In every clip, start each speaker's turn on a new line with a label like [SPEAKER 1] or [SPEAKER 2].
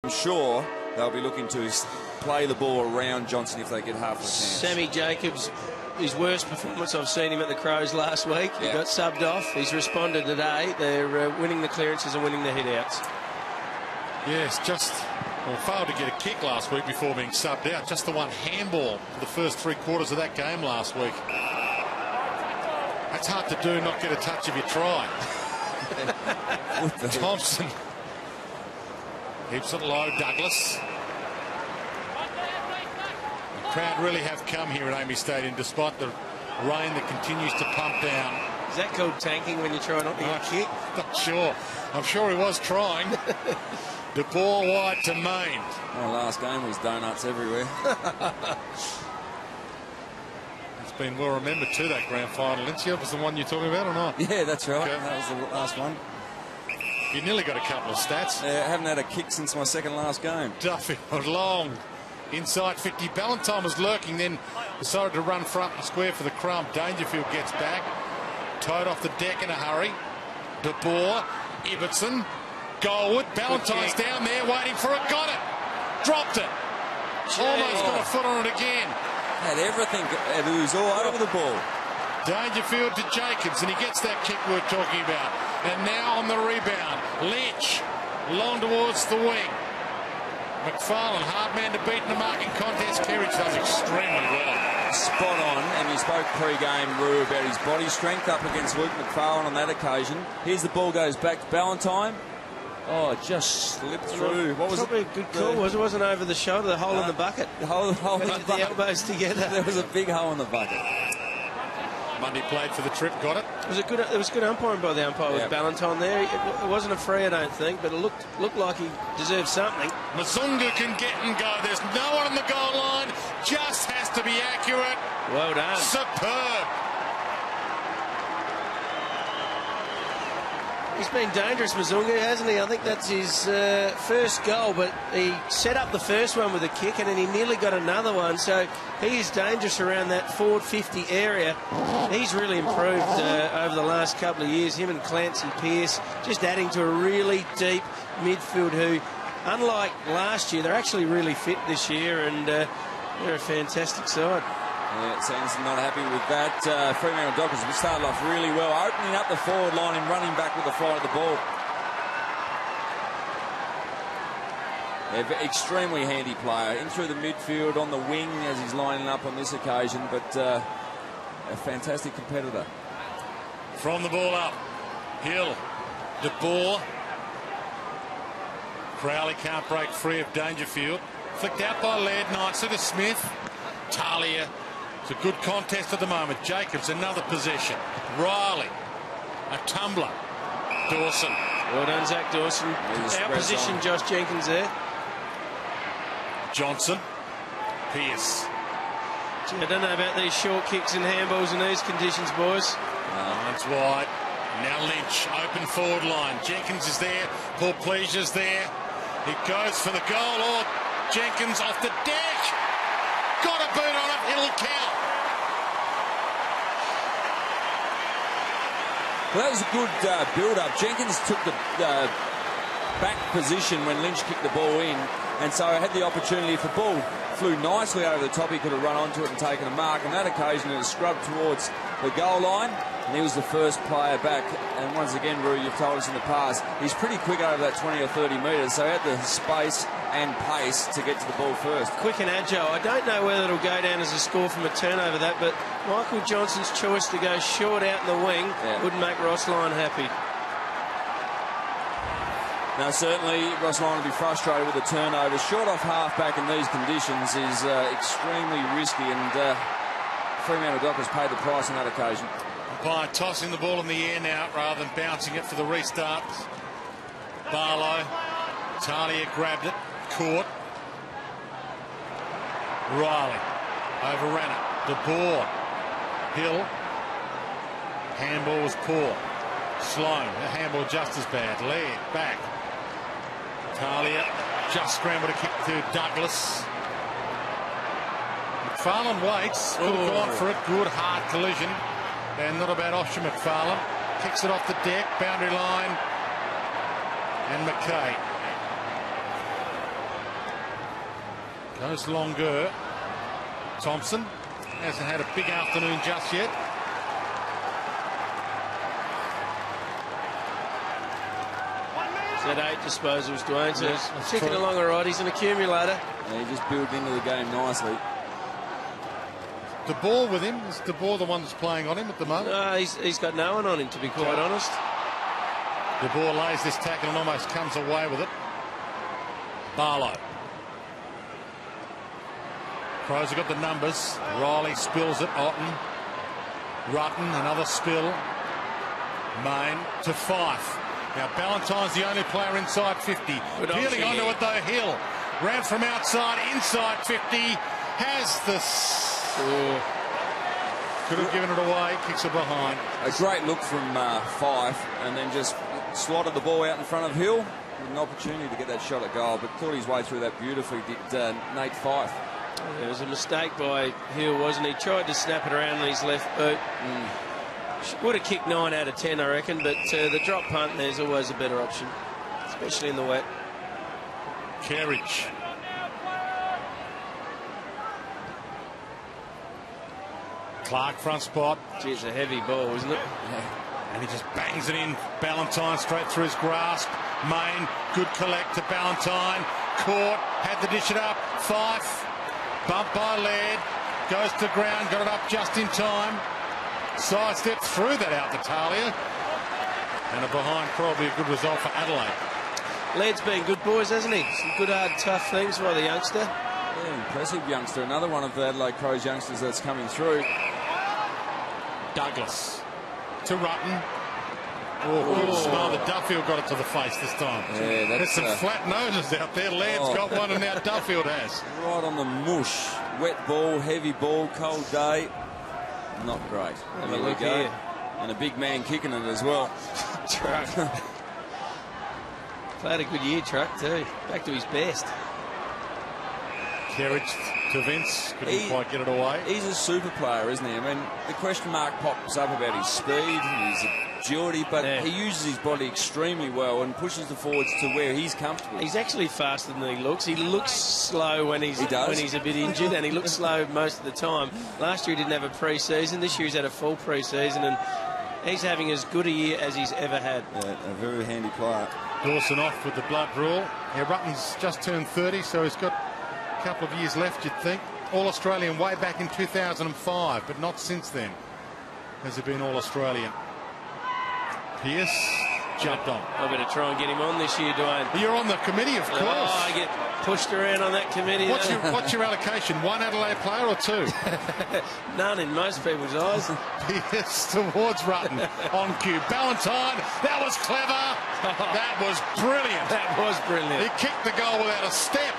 [SPEAKER 1] I'm sure they'll be looking to play the ball around Johnson if they get half a chance.
[SPEAKER 2] Sammy Jacobs, his worst performance I've seen him at the Crows last week. He got subbed off. He's responded today. They're winning the clearances and winning the hit-outs.
[SPEAKER 3] Yes, failed to get a kick last week before being subbed out. Just the one handball for the first 3 quarters of that game last week. That's hard to do, not get a touch if you try. Thompson keeps it low. Douglas. The crowd really have come here at Amy Stadium despite the rain that continues to pump down.
[SPEAKER 2] Is that called tanking when you try not to get a kick?
[SPEAKER 3] Not sure. I'm sure he was trying. De Boer wide to Main.
[SPEAKER 1] Well, last game was donuts everywhere.
[SPEAKER 3] It's been well remembered too, that grand final. Lincia was the one you're talking about or not?
[SPEAKER 1] Yeah, that's right.
[SPEAKER 3] Okay.
[SPEAKER 1] That was the last one.
[SPEAKER 3] You nearly got a couple of stats.
[SPEAKER 1] I haven't had a kick since my second last game.
[SPEAKER 3] Duffield long. Inside 50. Ballantyne was lurking, then decided to run front and square for the crumb. Dangerfield gets back. Towed off the deck in a hurry. De Boer. Ibbotson. Goalwood. Ballantyne's down there waiting for it. Got it. Dropped it. Almost got a foot on it again.
[SPEAKER 1] Had everything. It was all over the ball.
[SPEAKER 3] Dangerfield to Jacobs, and he gets that kick we're talking about. And now on the rebound, Lynch long towards the wing. McFarlane, hard man to beat in the marking contest. Kerridge does extremely well.
[SPEAKER 1] Spot on, and you spoke pre-game, Roo, about his body strength up against Luke McFarlane on that occasion. Here's the ball, goes back to Ballantyne. Oh, it just slipped through. What was
[SPEAKER 2] probably a good call, was it? It wasn't over the shoulder, the hole in the bucket.
[SPEAKER 1] The hole in the bucket.
[SPEAKER 2] The elbows together.
[SPEAKER 1] There was a big hole in the bucket.
[SPEAKER 3] Mundy played for the trip, got it.
[SPEAKER 2] It was good umpiring by the umpire with Ballantyne there. It wasn't a free, I don't think, but it looked like he deserved something.
[SPEAKER 3] Mazunga can get and go. There's no one on the goal line. Just has to be accurate.
[SPEAKER 2] Well done.
[SPEAKER 3] Superb.
[SPEAKER 2] He's been dangerous, Mazunga, hasn't he? I think that's his first goal, but he set up the first one with a kick and then he nearly got another one. So he is dangerous around that forward 50 area. He's really improved over the last couple of years. Him and Clancy Pearce just adding to a really deep midfield who, unlike last year, they're actually really fit this year and they're a fantastic side.
[SPEAKER 1] Yeah, Sanderson not happy with that. Fremantle Dockers started off really well, opening up the forward line and running back with the flight of the ball. Yeah, extremely handy player. In through the midfield, on the wing as he's lining up on this occasion, but a fantastic competitor.
[SPEAKER 3] From the ball up, Hill, De Boer. Crowley can't break free of Dangerfield. Flicked out by Laird, nicely to Smith. Talia. It's a good contest at the moment. Jacobs, another possession. Riley, a tumbler. Dawson.
[SPEAKER 2] Well done, Zach Dawson. Out position, Josh Jenkins there.
[SPEAKER 3] Johnson. Pearce.
[SPEAKER 2] Gee, I don't know about these short kicks and handballs in these conditions, boys.
[SPEAKER 3] Lines wide. Now Lynch, open forward line. Jenkins is there. Paul Pleasure's there. He goes for the goal. Or Jenkins off the deck. Got a boot on it. It'll count.
[SPEAKER 1] Well, that was a good build-up. Jenkins took the back position when Lynch kicked the ball in, and so had the opportunity. If the ball flew nicely over the top, he could have run onto it and taken a mark. On that occasion, it was scrubbed towards the goal line, and he was the first player back. And once again, Roo, you've told us in the past, he's pretty quick over that 20 or 30 metres, so he had the space and pace to get to the ball first.
[SPEAKER 2] Quick and agile. I don't know whether it'll go down as a score from a turnover, that, but Michael Johnson's choice to go short out in the wing wouldn't make Ross Lyon happy.
[SPEAKER 1] Now, certainly, Ross Lyon will be frustrated with the turnover. Short off half-back in these conditions is extremely risky, and Fremantle Dockers paid the price on that occasion.
[SPEAKER 3] By tossing the ball in the air now rather than bouncing it for the restart. Barlow. Talia grabbed it. Caught. Riley. Overran it. De Boer. Hill. Handball was poor. Sloan. The handball just as bad. Laird. Back. Talia just scrambled a kick to Douglas. McFarlane waits. Could have gone for it. Good hard collision. And not a bad option, McFarlane. Kicks it off the deck. Boundary line. And McKay. Goes longer. Thompson hasn't had a big afternoon just yet.
[SPEAKER 2] He's had 8 disposals, Dwayne, so he's ticking along all right. He's an accumulator.
[SPEAKER 1] Yeah, he just built into the game nicely.
[SPEAKER 3] De Boer with him. Is De Boer the one that's playing on him at the moment?
[SPEAKER 2] No, he's got no one on him, to be quite honest.
[SPEAKER 3] De Boer lays this tackle and almost comes away with it. Barlow. Crows have got the numbers. Riley spills it. Otten. Rutten, another spill. Main to Fife. Now Ballantyne's the only player inside 50. Peeling onto it though, Hill. Ran from outside, inside 50. Has the... Could have given it away. Kicks it behind.
[SPEAKER 1] A great look from Fife, and then just slotted the ball out in front of Hill. With an opportunity to get that shot at goal, but thought his way through that beautifully, did Nate Fife.
[SPEAKER 2] It was a mistake by Hill, wasn't he? Tried to snap it around on his left boot. Would have kicked 9 out of 10, I reckon, but the drop punt there's always a better option, especially in the wet.
[SPEAKER 3] Kerridge. Clark front spot.
[SPEAKER 2] Gee, it's a heavy ball, isn't it?
[SPEAKER 3] Yeah. And he just bangs it in. Ballantyne straight through his grasp. Main, good collect to Ballantyne. Caught, had to dish it up. Fife, bumped by Laird. Goes to ground, got it up just in time. Sidestep through that out to Talia. And a behind probably a good result for Adelaide.
[SPEAKER 2] Laird's been good, boys, hasn't he? Some good, hard, tough things by the youngster.
[SPEAKER 1] Yeah, impressive youngster. Another one of the Adelaide Crows youngsters that's coming through.
[SPEAKER 3] Douglas to Rutten. Oh, the Duffield got it to the face this time.
[SPEAKER 1] Yeah,
[SPEAKER 3] there's some flat noses out there. Laird's got one, and now Duffield has.
[SPEAKER 1] Right on the mush. Wet ball, heavy ball, cold day. Not great.
[SPEAKER 2] Have a look here.
[SPEAKER 1] And a big man kicking it as well.
[SPEAKER 2] Truck. Played a good year, Truck, too. Back to his best.
[SPEAKER 3] Kerridge to Vince. Couldn't quite get it away.
[SPEAKER 1] He's a super player, isn't he? I mean, the question mark pops up about his speed, his agility, but he uses his body extremely well and pushes the forwards to where he's comfortable.
[SPEAKER 2] He's actually faster than he looks. He looks slow when he's a bit injured, and he looks slow most of the time. Last year he didn't have a pre-season. This year he's had a full pre-season, and he's having as good a year as he's ever had.
[SPEAKER 1] Yeah, a very handy player.
[SPEAKER 3] Dawson off with the blood rule. Yeah, Rutten's just turned 30, so he's got a couple of years left, you'd think. All-Australian way back in 2005, but not since then has he been All-Australian. Pearce jumped on.
[SPEAKER 2] I better try and get him on this year, Dwayne.
[SPEAKER 3] You're on the committee, of course.
[SPEAKER 2] Oh, I get pushed around on that committee.
[SPEAKER 3] What's your allocation? One Adelaide player or two?
[SPEAKER 2] None in most people's eyes.
[SPEAKER 3] Pearce towards Rutten on cue. Ballantyne, that was clever. That was brilliant.
[SPEAKER 2] That was brilliant.
[SPEAKER 3] He kicked the goal without a step.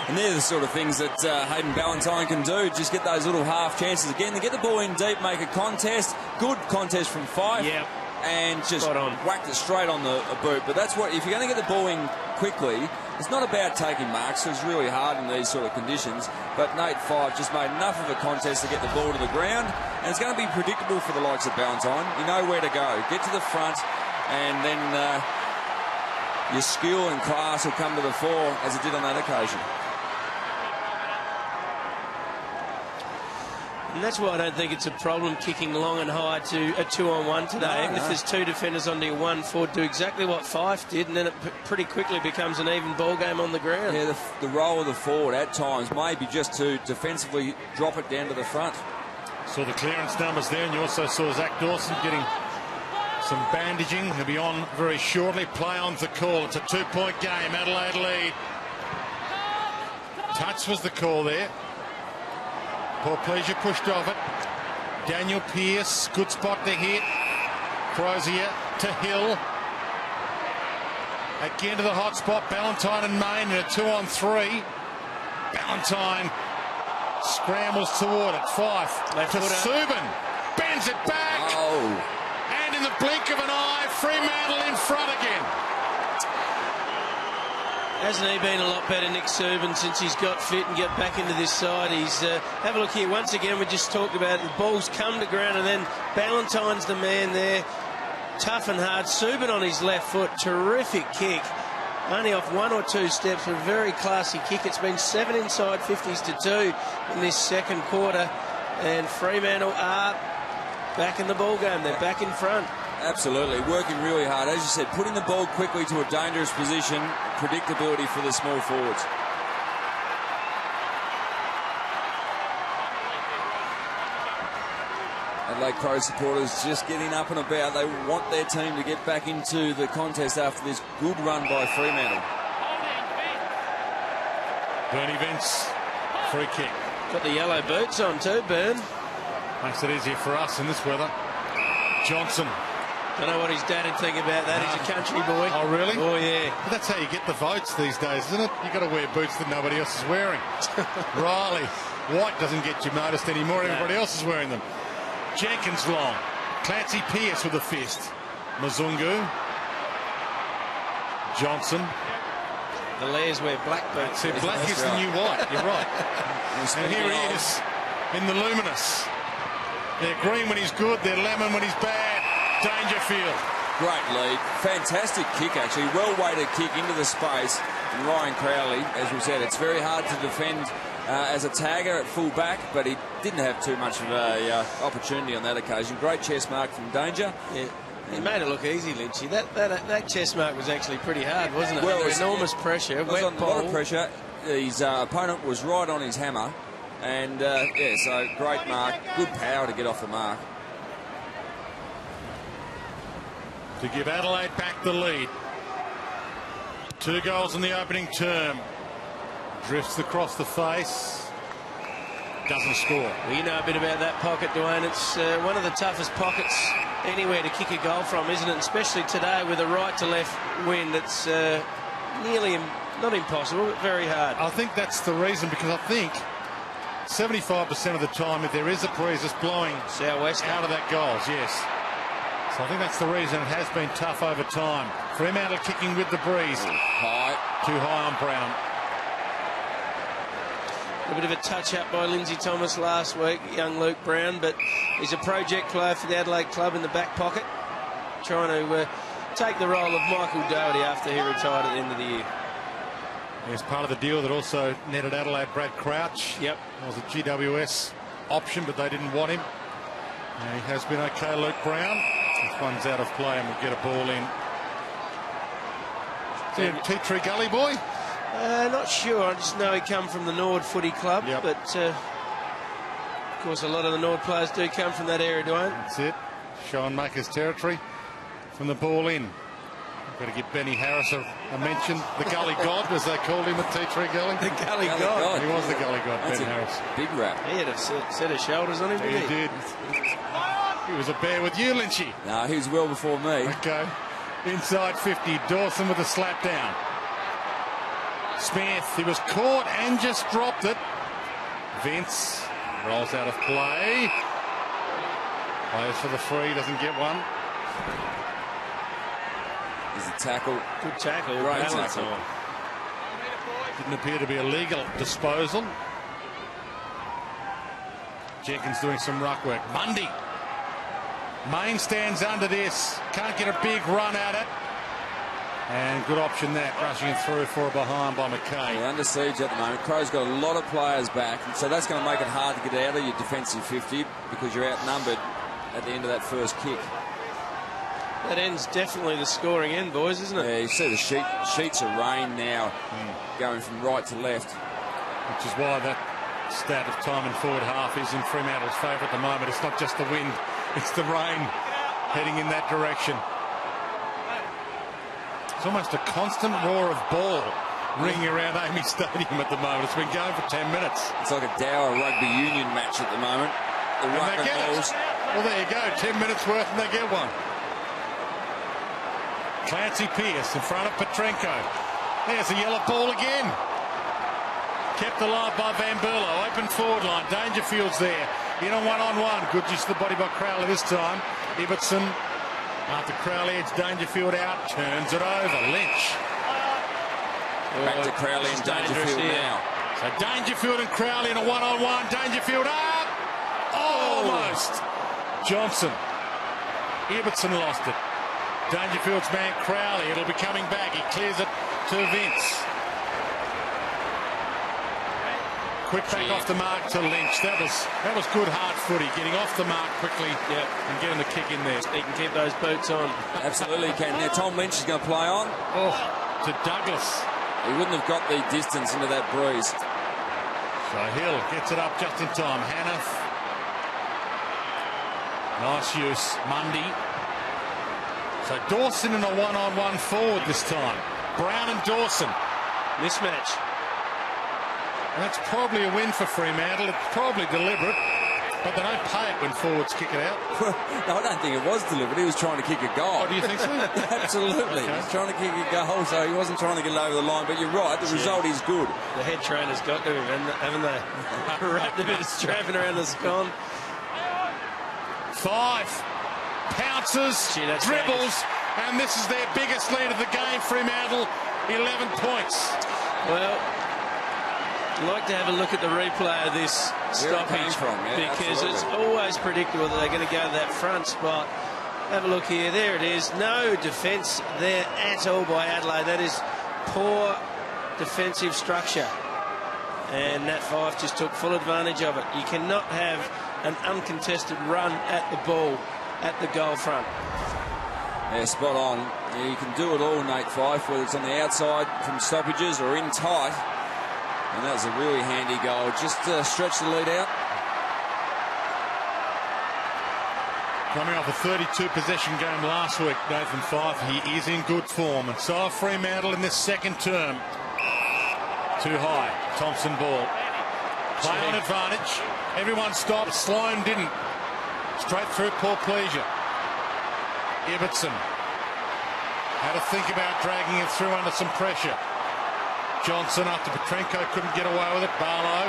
[SPEAKER 1] And they're the sort of things that Hayden Ballantyne can do. Just get those little half chances again. They get the ball in deep, make a contest. Good contest from Fife.
[SPEAKER 2] Yep.
[SPEAKER 1] And just whacked it straight on the boot. But that's what, if you're going to get the ball in quickly, it's not about taking marks. It's really hard in these sort of conditions. But Nate Fife just made enough of a contest to get the ball to the ground. And it's going to be predictable for the likes of Ballantyne. You know where to go. Get to the front, and then your skill and class will come to the fore, as it did on that occasion.
[SPEAKER 2] And that's why I don't think it's a problem kicking long and high to a 2-on-1 today. Even if there's two defenders onto your one forward, do exactly what Fife did, and then it pretty quickly becomes an even ball game on the ground. Yeah,
[SPEAKER 1] the role of the forward at times may be just to defensively drop it down to the front.
[SPEAKER 3] Saw the clearance numbers there, and you also saw Zach Dawson getting some bandaging. He'll be on very shortly. Play on's the call. It's a 2-point game. Adelaide lead. Touch was the call there. Paul Pleasure pushed off it. Daniel Pearce, good spot to hit. Crozier to Hill. Again to the hot spot. Ballantyne and Main in a 2-on-3. Ballantyne scrambles toward it. Fife to Subin. Bends it back. And in the blink of an eye, Fremantle in front again.
[SPEAKER 2] Hasn't he been a lot better, Nick Subin, since he's got fit and get back into this side? He's have a look here. Once again, we just talked about it. The ball's come to ground, and then Ballantyne's the man there. Tough and hard. Subin on his left foot. Terrific kick. only off 1 or 2 steps, but a very classy kick. It's been 7 inside 50s to 2 in this second quarter, and Fremantle are back in the ball game. They're back in front.
[SPEAKER 1] Absolutely, working really hard. As you said, putting the ball quickly to a dangerous position, predictability for the small forwards. Adelaide Crows supporters just getting up and about. They want their team to get back into the contest after this good run by Fremantle.
[SPEAKER 3] Bernie Vince, free kick.
[SPEAKER 2] Got the yellow boots on too, Byrne.
[SPEAKER 3] Makes it easier for us in this weather. Johnson.
[SPEAKER 2] Don't know what his dad would think about that. He's a country boy.
[SPEAKER 3] Oh, really?
[SPEAKER 2] Oh, yeah.
[SPEAKER 3] But that's how you get the votes these days, isn't it? You've got to wear boots that nobody else is wearing. Riley. White doesn't get you noticed anymore. No. Everybody else is wearing them. Jenkins long. Clancy Pearce with a fist. Mzungu. Johnson.
[SPEAKER 2] The Lairs wear black boots.
[SPEAKER 3] See, black is the new white. You're right. And here he is in the luminous. They're green when he's good. They're lemon when he's bad. Dangerfield.
[SPEAKER 1] Great lead. Fantastic kick, actually. Well-weighted kick into the space. And Ryan Crowley, as we said, it's very hard to defend as a tagger at full back, but he didn't have too much of a opportunity on that occasion. Great chest mark from Danger.
[SPEAKER 2] Yeah. He made it look easy, Lynchy. That chest mark was actually pretty hard, wasn't it?
[SPEAKER 1] Well, it was
[SPEAKER 2] enormous pressure.
[SPEAKER 1] It was on a lot of pressure. His opponent was right on his hammer. And, yeah, so great mark. Good power to get off the mark.
[SPEAKER 3] To give Adelaide back the lead. 2 goals in the opening term. Drifts across the face. Doesn't score.
[SPEAKER 2] Well, you know a bit about that pocket, Dwayne. It's one of the toughest pockets anywhere to kick a goal from, isn't it? Especially today with a right to left wind. It's nearly, not impossible, but very hard.
[SPEAKER 3] I think that's the reason, because I think 75% of the time, if there is a breeze, it's blowing
[SPEAKER 2] southwest
[SPEAKER 3] out of that goals, yes. So I think that's the reason it has been tough over time. Fremantle kicking with the breeze.
[SPEAKER 1] High.
[SPEAKER 3] Too high on Brown.
[SPEAKER 2] A bit of a touch-up by Lindsay Thomas last week, young Luke Brown, but he's a project player for the Adelaide club in the back pocket, trying to take the role of Michael Doherty after he retired at the end of the year.
[SPEAKER 3] It's part of the deal that also netted Adelaide Brad Crouch.
[SPEAKER 2] Yep.
[SPEAKER 3] It was a GWS option, but they didn't want him. And he has been okay, Luke Brown. This one's out of play and we'll get a ball in. Tea Tree Gully boy?
[SPEAKER 2] Not sure. I just know he come from the Nord Footy Club.
[SPEAKER 3] Yep.
[SPEAKER 2] But, of course, a lot of the Nord players do come from that area, Dwayne.
[SPEAKER 3] That's it. Sean Maker's territory from the ball in. Got to give Benny Harris a mention. The Gully God, as they called him at Tea Tree Gully.
[SPEAKER 2] The Gully God.
[SPEAKER 3] He was the Gully God,
[SPEAKER 1] That's
[SPEAKER 3] Ben Harris.
[SPEAKER 1] Big rap.
[SPEAKER 2] He had a set of shoulders on him, didn't he?
[SPEAKER 3] He did. He was a bear with you, Lynchy.
[SPEAKER 1] No, he was well before me.
[SPEAKER 3] Okay. Inside 50. Dawson with a slap down. Smith, he was caught and just dropped it. Vince rolls out of play. Plays for the free, doesn't get one.
[SPEAKER 1] There's a tackle.
[SPEAKER 2] Good tackle.
[SPEAKER 1] Great
[SPEAKER 2] balance.
[SPEAKER 1] tackle.
[SPEAKER 3] Didn't appear to be a legal disposal. Jenkins doing some ruck work. Mundy. Main stands under this. Can't get a big run at it. And good option that, rushing through for a behind by McKay.
[SPEAKER 1] They're under siege at the moment. Crow's got a lot of players back, so that's going to make it hard to get out of your defensive 50 because you're outnumbered at the end of that first kick.
[SPEAKER 2] That ends definitely the scoring end, boys, isn't it?
[SPEAKER 1] Yeah, you see the sheets of rain now going from right to left.
[SPEAKER 3] Which is why that stat of time in forward half is in Fremantle's favour at the moment. It's not just the wind, it's the rain heading in that direction. It's almost a constant roar of ball ringing around Amy Stadium at the moment. It's been going for 10 minutes.
[SPEAKER 1] It's like a Dower rugby union match at the moment. The ruckman balls.
[SPEAKER 3] Well, there you go. 10 minutes worth and they get one. Clancy Pearce in front of Petrenko. There's a yellow ball again. Kept alive by Van Berlo. Open forward line. Dangerfield's there. In a one-on-one. Good use of the body by Crowley this time. Ibbotson. After Crowley, it's Dangerfield out. Turns it over. Lynch.
[SPEAKER 1] Back to Crowley and Dangerfield now.
[SPEAKER 3] So Dangerfield and Crowley in a one-on-one. Dangerfield up. Almost. Johnson. Ibbotson lost it. Dangerfield's man Crowley. It'll be coming back. He clears it to Vince. Quick back off the mark to Lynch. That was good hard footy, getting off the mark quickly and getting the kick in there.
[SPEAKER 2] He can keep those boots on.
[SPEAKER 1] Absolutely can. Now Tom Lynch is going to play on.
[SPEAKER 3] Oh, to Douglas.
[SPEAKER 1] He wouldn't have got the distance into that breeze.
[SPEAKER 3] So Hill gets it up just in time. Hannah. Nice use. Mundy. So Dawson in a one-on-one forward this time. Brown and Dawson.
[SPEAKER 2] Mismatch.
[SPEAKER 3] And that's probably a win for Fremantle. It's probably deliberate, but they don't pay it when forwards kick it out.
[SPEAKER 1] No, I don't think it was deliberate. He was trying to kick a goal.
[SPEAKER 3] Oh, do you think so?
[SPEAKER 1] Absolutely.
[SPEAKER 3] Okay.
[SPEAKER 1] He was trying to kick a goal, so he wasn't trying to get it over the line. But you're right, the result is good.
[SPEAKER 2] The head trainer's got to him, haven't they? Wrapped a bit of strapping around the scone.
[SPEAKER 3] 5 pounces, dribbles, and this is their biggest lead of the game. Fremantle, 11 points.
[SPEAKER 2] Well, I'd like to have a look at the replay of this stoppage because it's always predictable that they're going to go to that front spot. Have a look here. There it is. No defence there at all by Adelaide. That is poor defensive structure. And Nat Fyfe just took full advantage of it. You cannot have an uncontested run at the ball at the goal front.
[SPEAKER 1] Yeah, spot on. Yeah, you can do it all, Nate Fyfe, whether it's on the outside from stoppages or in tight. And that was a really handy goal. Just stretch the lead out.
[SPEAKER 3] Coming off a 32 possession game last week, Nathan Fyfe, he is in good form. And so Fremantle in this second term. Too high. Thompson ball. Play on advantage. Everyone stopped. Sloan didn't. Straight through Paul Pleasure. Ibbotson had to think about dragging it through under some pressure. Johnson after Petrenko couldn't get away with it. Barlow.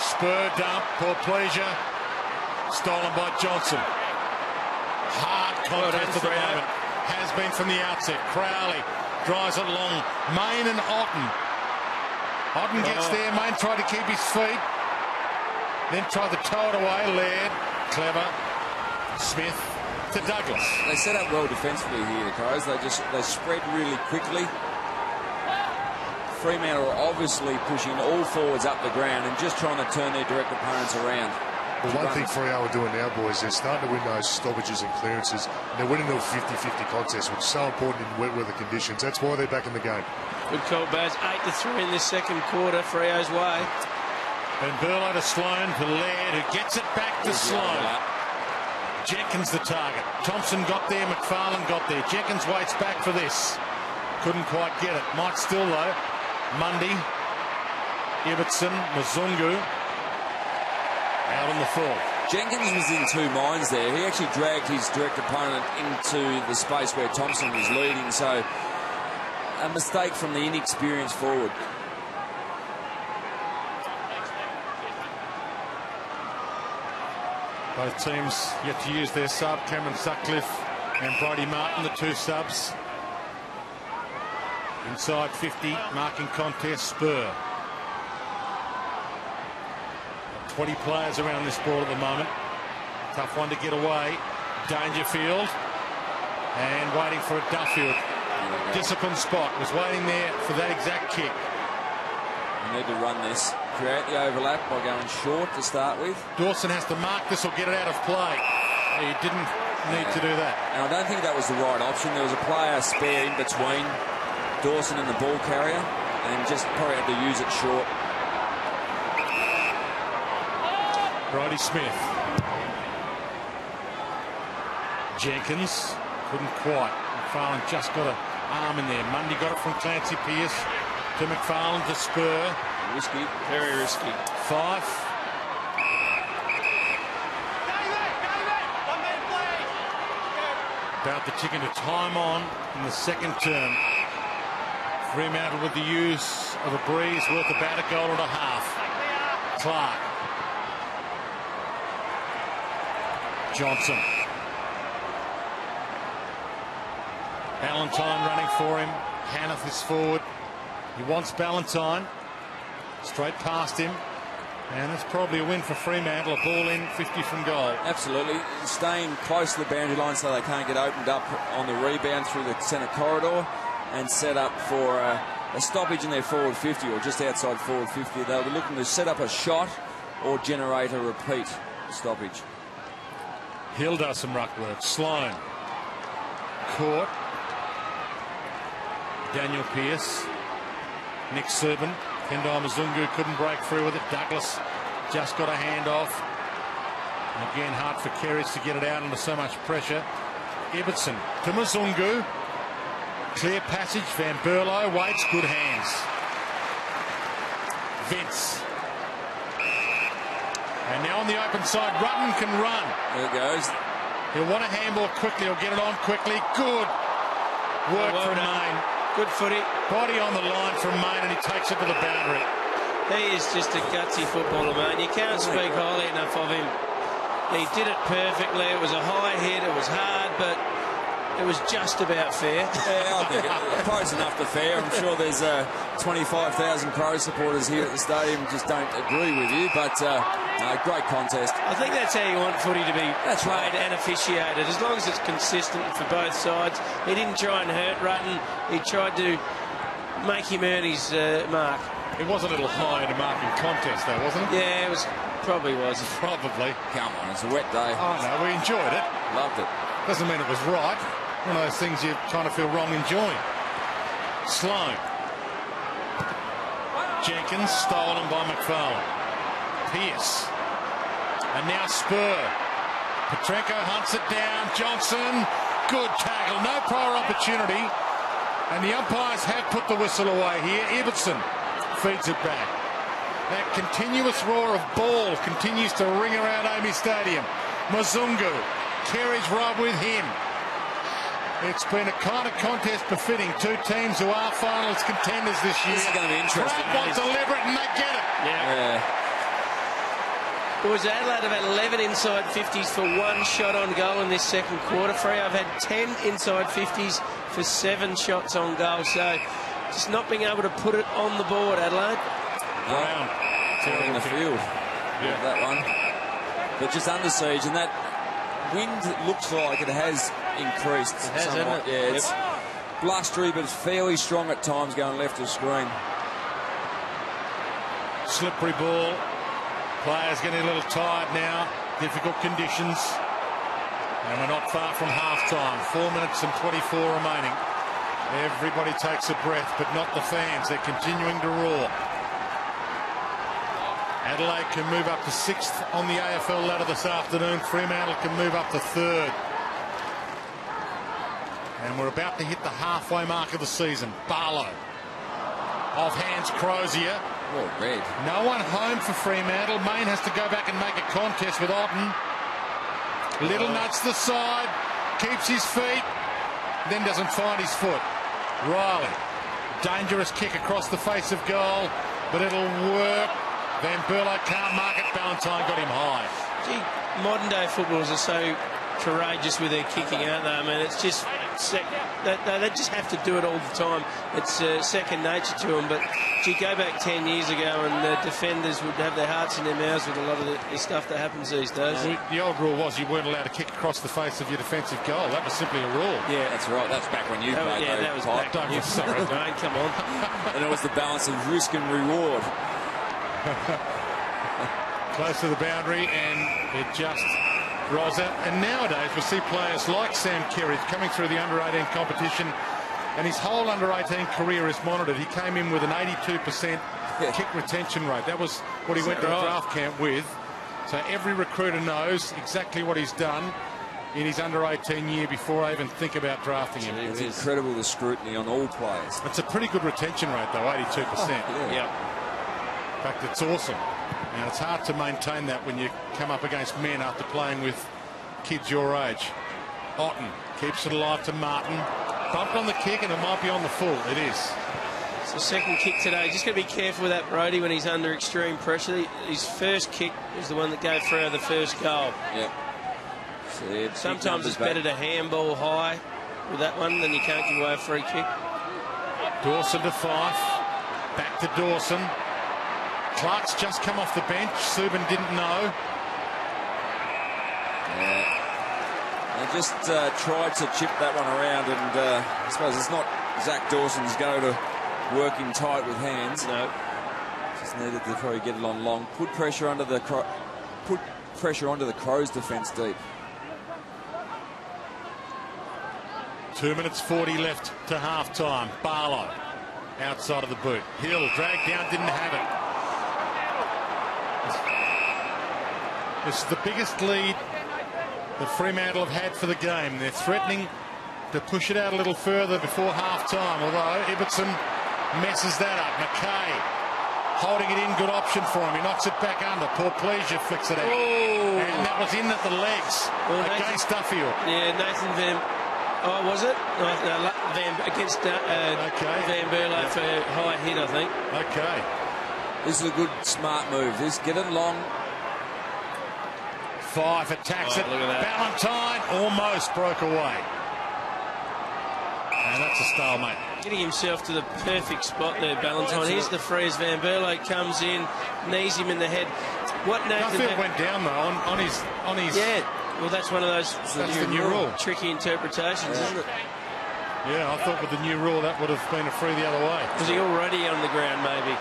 [SPEAKER 3] Spur dump. Paul Pleasure. Stolen by Johnson. Hard contest at the moment. Has been from the outset. Crowley drives it long. Mayne and Otten. Otten gets there. Mayne tried to keep his feet. Then tried to tow it away. Laird. Clever. Smith to Douglas.
[SPEAKER 1] They set up well defensively here, the Crows. They spread really quickly. Fremantle are obviously pushing all forwards up the ground and just trying to turn their direct opponents around.
[SPEAKER 4] Well, one thing Freo are doing now, boys, they're starting to win those stoppages and clearances. They're winning the 50-50 contest, which is so important in wet weather conditions. That's why they're back in the game.
[SPEAKER 2] Good call, Baz. 8-3 in this second quarter, Freo's way.
[SPEAKER 3] And Burlow to Sloan to Laird, who gets it back to Sloan. Jenkins the target. Thompson got there, McFarlane got there. Jenkins waits back for this. Couldn't quite get it. Might still, though. Mundy, Ibbotson, Mzungu out on the full.
[SPEAKER 1] Jenkins was in two minds there. He actually dragged his direct opponent into the space where Thompson was leading, so a mistake from the inexperienced forward.
[SPEAKER 3] Both teams yet to use their sub. Cameron Sutcliffe and Brodie Martin, the two subs. Inside 50, marking contest, Spur. 20 players around this ball at the moment. Tough one to get away. Dangerfield. And waiting for a Duffield. Disciplined spot. Was waiting there for that exact kick.
[SPEAKER 1] You need to run this. Create the overlap by going short to start with.
[SPEAKER 3] Dawson has to mark this or get it out of play. He didn't need to do that.
[SPEAKER 1] And I don't think that was the right option. There was a player spare in between Dawson and the ball carrier, and just probably had to use it short.
[SPEAKER 3] Brodie Smith. Jenkins couldn't quite. McFarlane just got an arm in there. Mundy got it from Clancy Pearce to McFarlane to Spur.
[SPEAKER 1] Risky.
[SPEAKER 2] Very risky.
[SPEAKER 3] Fyfe. About to tick into time on in the second term. Fremantle with the use of a breeze worth about a goal and a half. Clark. Johnson. Ballantyne running for him. Hanneth is forward. He wants Ballantyne. Straight past him. And it's probably a win for Fremantle. A ball in, 50 from goal.
[SPEAKER 1] Absolutely. Staying close to the boundary line so they can't get opened up on the rebound through the centre corridor. and set up for a stoppage in their forward 50 or just outside forward 50. They'll be looking to set up a shot or generate a repeat stoppage.
[SPEAKER 3] Hill does some ruck work. Sloan. Caught. Daniel Pearce. Nick Serban. Kendall Mzungu couldn't break through with it. Douglas just got a hand off. Again, hard for Kerridge to get it out under so much pressure. Ibbotson to Mzungu. Clear passage. Van Berlo waits. Good hands. Vince. And now on the open side, Rutten can run.
[SPEAKER 1] There it goes.
[SPEAKER 3] He'll want a handball quickly. He'll get it on quickly. Good work from Main.
[SPEAKER 2] Good footy.
[SPEAKER 3] Body on the line from Main, and he takes it to the boundary.
[SPEAKER 2] He is just a gutsy footballer, mate. You can't speak highly enough of him. He did it perfectly. It was a high hit. It was hard, but it was just about fair.
[SPEAKER 1] Yeah, I think close enough to fair. I'm sure there's 25,000 Crow supporters here at the stadium who just don't agree with you, but no, great contest.
[SPEAKER 2] I think that's how you want footy to be played
[SPEAKER 1] right.
[SPEAKER 2] and officiated, as long as it's consistent for both sides. He didn't try and hurt Rutten. He tried to make him earn his mark.
[SPEAKER 3] It was a little high in a marking contest, though, wasn't it?
[SPEAKER 2] Yeah, it was. Probably was.
[SPEAKER 3] Probably.
[SPEAKER 1] Come on, it's a wet day.
[SPEAKER 3] Oh, no, we enjoyed it.
[SPEAKER 1] Loved it.
[SPEAKER 3] Doesn't mean it was right. One of those things you kind of feel wrong enjoying. Sloan. Jenkins, stolen by McFarlane. Pearce. And now Spur. Petrenko hunts it down. Johnson. Good tackle. No prior opportunity. And the umpires have put the whistle away here. Ibbotson feeds it back. That continuous roar of ball continues to ring around AAMI Stadium. Mzungu. Kerridge right with him. It's been a kind of contest befitting two teams who are finals contenders this year.
[SPEAKER 1] This is going to be interesting.
[SPEAKER 3] Crowd wants to deliver it, and they get it.
[SPEAKER 2] Yeah. Boys, Adelaide have had 11 inside 50s for one shot on goal in this second quarter. Freo have had 10 inside 50s for 7 shots on goal. So just not being able to put it on the board, Adelaide.
[SPEAKER 3] Brown.
[SPEAKER 1] In the field.
[SPEAKER 3] Yeah.
[SPEAKER 1] That one. But just under siege, and that wind looks like it has increased somewhat.
[SPEAKER 2] Hasn't it?
[SPEAKER 1] Yeah, it's blustery, but it's fairly strong at times going left of screen.
[SPEAKER 3] Slippery ball. Players getting a little tired now. Difficult conditions. And we're not far from half-time. 4 minutes and 24 remaining. Everybody takes a breath, but not the fans. They're continuing to roar. Adelaide can move up to 6th on the AFL ladder this afternoon. Fremantle can move up to 3rd. And we're about to hit the halfway mark of the season. Barlow. Off hands Crozier.
[SPEAKER 1] Oh, red.
[SPEAKER 3] No one home for Fremantle. Main has to go back and make a contest with Otten. Little nuts the side. Keeps his feet. Then doesn't find his foot. Riley. Dangerous kick across the face of goal. But it'll work. Van Berlo can't mark it. Ballantyne got him high.
[SPEAKER 2] Gee, modern day footballers are so courageous with their kicking, aren't they? I mean, it's just they just have to do it all the time. It's second nature to them. But gee, go back 10 years ago and the defenders would have their hearts in their mouths with a lot of the stuff that happens these days.
[SPEAKER 3] The old rule was you weren't allowed to kick across the face of your defensive goal. That was simply a rule.
[SPEAKER 1] Yeah, that's right. That's back when you played.
[SPEAKER 2] Yeah, that was back.
[SPEAKER 3] Sorry.
[SPEAKER 2] Don't come on.
[SPEAKER 1] And it was the balance of risk and reward.
[SPEAKER 3] Close to the boundary, and it just rolls out. And nowadays we see players like Sam Kerridge coming through the under-18 competition, and his whole under-18 career is monitored. He came in with an 82% kick retention rate. That was what he went to draft camp with. So every recruiter knows exactly what he's done in his under-18 year before I even think about drafting him.
[SPEAKER 1] It's incredible, the scrutiny on all players.
[SPEAKER 3] It's a pretty good retention rate, though, 82%.
[SPEAKER 2] Yeah.
[SPEAKER 3] In fact, it's awesome. Now, it's hard to maintain that when you come up against men after playing with kids your age. Otten keeps it alive to Martin. Bumped on the kick, and it might be on the full. It is.
[SPEAKER 2] It's the second kick today. Just got to be careful with that, Brody, when he's under extreme pressure. His first kick is the one that gave Freo the first goal.
[SPEAKER 1] Yep. So,
[SPEAKER 2] sometimes it's better to handball high with that one than you can't give away a free kick.
[SPEAKER 3] Dawson to Fife. Back to Dawson. Clark's just come off the bench. Subin didn't know.
[SPEAKER 1] Yeah. They just tried to chip that one around, and I suppose it's not Zach Dawson's go to working tight with hands.
[SPEAKER 2] No.
[SPEAKER 1] Just needed to probably get it on long. Put pressure onto the Crows' defence deep.
[SPEAKER 3] 2 minutes 40 left to half-time. Barlow outside of the boot. Hill dragged down, didn't have it. This is the biggest lead that Fremantle have had for the game. They're threatening to push it out a little further before half-time, although Ibbotson messes that up. McKay holding it in, good option for him. He knocks it back under. Poor Pleasure flicks it out.
[SPEAKER 2] Oh.
[SPEAKER 3] And that was in at the legs against Duffield.
[SPEAKER 2] Yeah, Nathan Van... Oh, was it? No, against Van Berlo for high hit, I think.
[SPEAKER 3] Okay.
[SPEAKER 1] This is a good, smart move. This, get it long.
[SPEAKER 3] Five attacks it.
[SPEAKER 2] Look at that.
[SPEAKER 3] Ballantyne almost broke away. And that's a stalemate.
[SPEAKER 2] Getting himself to the perfect spot there, Ballantyne. Here's the freeze. Van Berlo comes in, knees him in the head. What Nathan
[SPEAKER 3] Duffield went down though on his.
[SPEAKER 2] Yeah. Well, that's one of those
[SPEAKER 3] That's the new rule.
[SPEAKER 2] tricky interpretations, isn't it?
[SPEAKER 3] Yeah, I thought with the new rule that would have been a free the other way.
[SPEAKER 2] Was he already on the ground, maybe?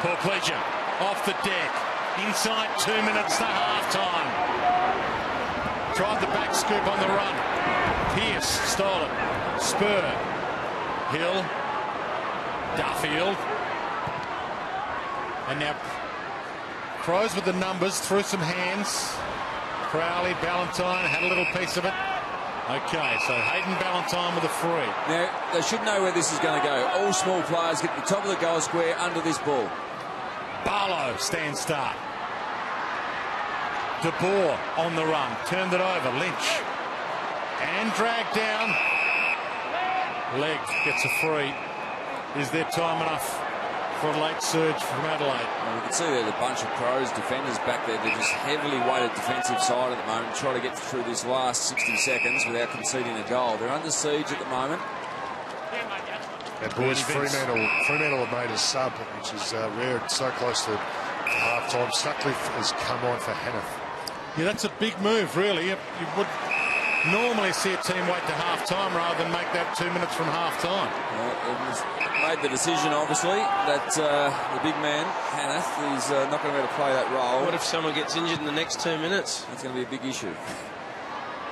[SPEAKER 3] Poor Pleasure off the deck. Inside 2 minutes to half-time. Tried the back scoop on the run. Pearce stole it. Spur. Hill. Duffield. And now Crows with the numbers through some hands. Crowley, Ballantyne had a little piece of it. Okay, so Hayden Ballantyne with a free.
[SPEAKER 1] Now, they should know where this is going to go. All small players get to the top of the goal square under this ball.
[SPEAKER 3] Barlow stand start. De Boer on the run. Turned it over. Lynch. And dragged down. Leg gets a free. Is there time enough for a late surge from Adelaide?
[SPEAKER 1] Well, you can see there's a bunch of Crows defenders back there. They're just heavily weighted defensive side at the moment, trying to get through this last 60 seconds without conceding a goal. They're under siege at the moment.
[SPEAKER 4] And boys, Fremantle have made a sub, which is rare. It's so close to half-time. Sutcliffe has come on for Hanneth.
[SPEAKER 3] Yeah, that's a big move, really. You would normally see a team wait to half-time rather than make that 2 minutes from half-time.
[SPEAKER 1] Made the decision, obviously, that the big man, Hanneth, is not going to be able to play that role.
[SPEAKER 2] What if someone gets injured in the next 2 minutes?
[SPEAKER 1] That's going to be a big issue.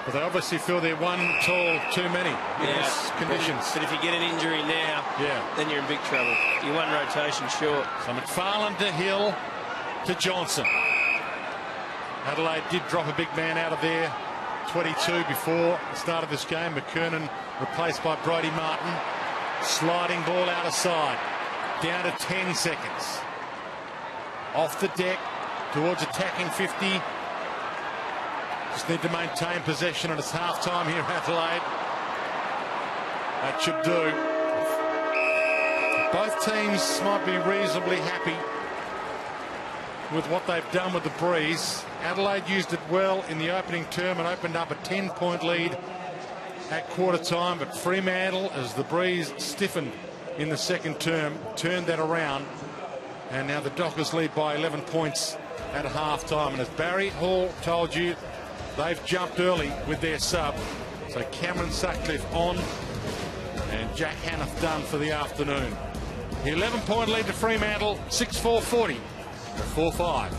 [SPEAKER 3] But they obviously feel they're one tall too many in these conditions.
[SPEAKER 2] But if you get an injury now, then you're in big trouble. You're one rotation short.
[SPEAKER 3] So McFarlane to Hill to Johnson. Adelaide did drop a big man out of there. 22 before the start of this game. McKernan replaced by Brodie Martin. Sliding ball out of side. Down to 10 seconds. Off the deck towards attacking 50. Just need to maintain possession, and it's half-time here at Adelaide. That should do. Both teams might be reasonably happy with what they've done with the breeze. Adelaide used it well in the opening term and opened up a 10-point lead at quarter time, but Fremantle, as the breeze stiffened in the second term, turned that around, and now the Dockers lead by 11 points at half-time. And as Barry Hall told you, they've jumped early with their sub. So Cameron Sutcliffe on and Jack Hanneth done for the afternoon. 11-point lead to Fremantle, 6-4-40, 4-5.